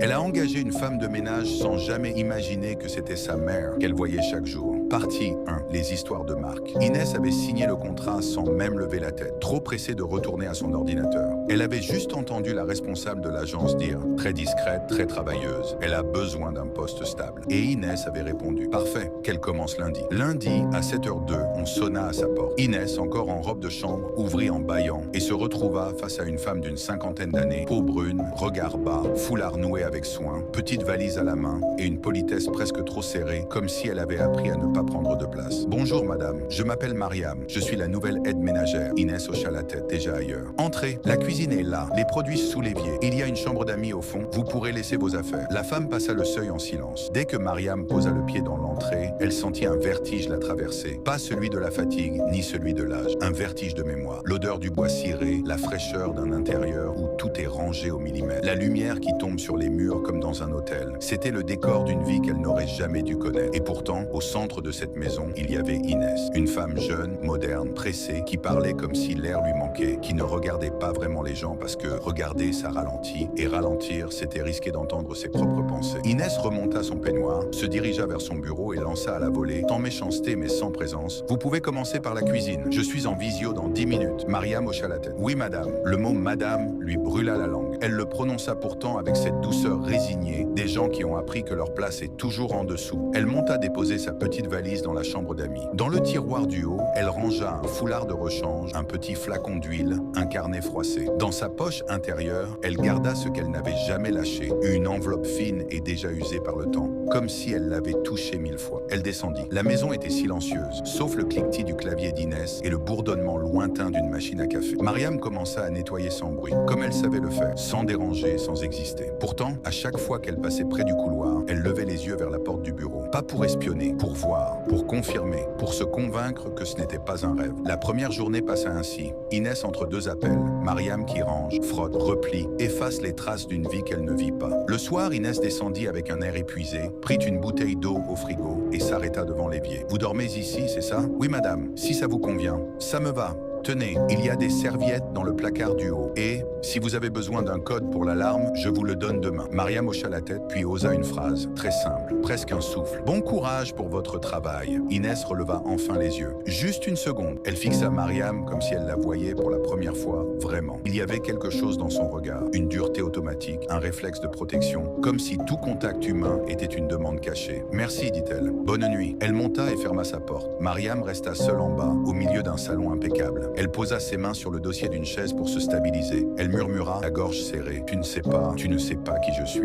Elle a engagé une femme de ménage sans jamais imaginer que c'était sa mère qu'elle voyait chaque jour. Partie 1. Les histoires de Marc. Inès avait signé le contrat sans même lever la tête, trop pressée de retourner à son ordinateur. Elle avait juste entendu la responsable de l'agence dire « très discrète, très travailleuse, elle a besoin d'un poste stable ». Et Inès avait répondu « parfait, qu'elle commence lundi ». Lundi, à 7h02, on sonna à sa porte. Inès, encore en robe de chambre, ouvrit en bâillant et se retrouva face à une femme d'une cinquantaine d'années, peau brune, regard bas, foulard noué avec soin, petite valise à la main et une politesse presque trop serrée, comme si elle avait appris à ne pas prendre de place. « Bonjour madame, je m'appelle Mariam, je suis la nouvelle aide ménagère. » Inès hocha la tête, déjà ailleurs. « Entrez, la cuisine est là, les produits sous l'évier. Il y a une chambre d'amis au fond, vous pourrez laisser vos affaires. » La femme passa le seuil en silence. Dès que Mariam posa le pied dans l'entrée, elle sentit un vertige la traverser. Pas celui de la fatigue, ni celui de l'âge. Un vertige de mémoire. L'odeur du bois ciré, la fraîcheur d'un intérieur où tout est rangé au millimètre. La lumière qui tombe sur les murs comme dans un hôtel. C'était le décor d'une vie qu'elle n'aurait jamais dû connaître. Et pourtant, au centre de cette maison, il y avait Inès. Une femme jeune, moderne, pressée, qui parlait comme si l'air lui manquait, qui ne regardait pas vraiment les gens parce que regarder, ça ralentit. Et ralentir, c'était risquer d'entendre ses propres pensées. Inès remonta son peignoir, se dirigea vers son bureau et lança à la volée, sans méchanceté mais sans présence. « Vous pouvez commencer par la cuisine. Je suis en visio dans 10 minutes. » Mariam hocha la tête. « Oui, madame. » Le mot « madame » lui brûla la langue. Elle le prononça pourtant avec cette douceur résignée des gens qui ont appris que leur place est toujours en dessous. Elle monta déposer sa petite valise dans la chambre d'amis. Dans le tiroir du haut, elle rangea un foulard de rechange, un petit flacon d'huile, un carnet froissé. Dans sa poche intérieure, elle garda ce qu'elle n'avait jamais lâché, une enveloppe fine et déjà usée par le temps, comme si elle l'avait touchée 1000 fois. Elle descendit. La maison était silencieuse, sauf le cliquetis du clavier d'Inès et le bourdonnement lointain d'une machine à café. Mariam commença à nettoyer sans bruit, comme elle savait le faire, sans déranger, sans exister. Pourtant, à chaque fois qu'elle passait près du couloir, elle levait les yeux vers la porte du bureau. Pas pour espionner, pour voir, pour confirmer, pour se convaincre que ce n'était pas un rêve. La première journée passa ainsi. Inès entre deux appels. Mariam qui range, frotte, replie, efface les traces d'une vie qu'elle ne vit pas. Le soir, Inès descendit avec un air épuisé, prit une bouteille d'eau au frigo et s'arrêta devant l'évier. « Vous dormez ici, c'est ça ?»« Oui, madame, si ça vous convient. »« Ça me va. » Tenez, il y a des serviettes dans le placard du haut. Et, si vous avez besoin d'un code pour l'alarme, je vous le donne demain. Mariam hocha la tête, puis osa une phrase, très simple, presque un souffle. Bon courage pour votre travail. Inès releva enfin les yeux. Juste une seconde. Elle fixa Mariam comme si elle la voyait pour la première fois, vraiment. Il y avait quelque chose dans son regard, une dureté automatique, un réflexe de protection, comme si tout contact humain était une demande cachée. Merci, dit-elle. Bonne nuit. Elle monta et ferma sa porte. Mariam resta seule en bas, au milieu d'un salon impeccable. Elle posa ses mains sur le dossier d'une chaise pour se stabiliser. Elle murmura, la gorge serrée. « Tu ne sais pas qui je suis. »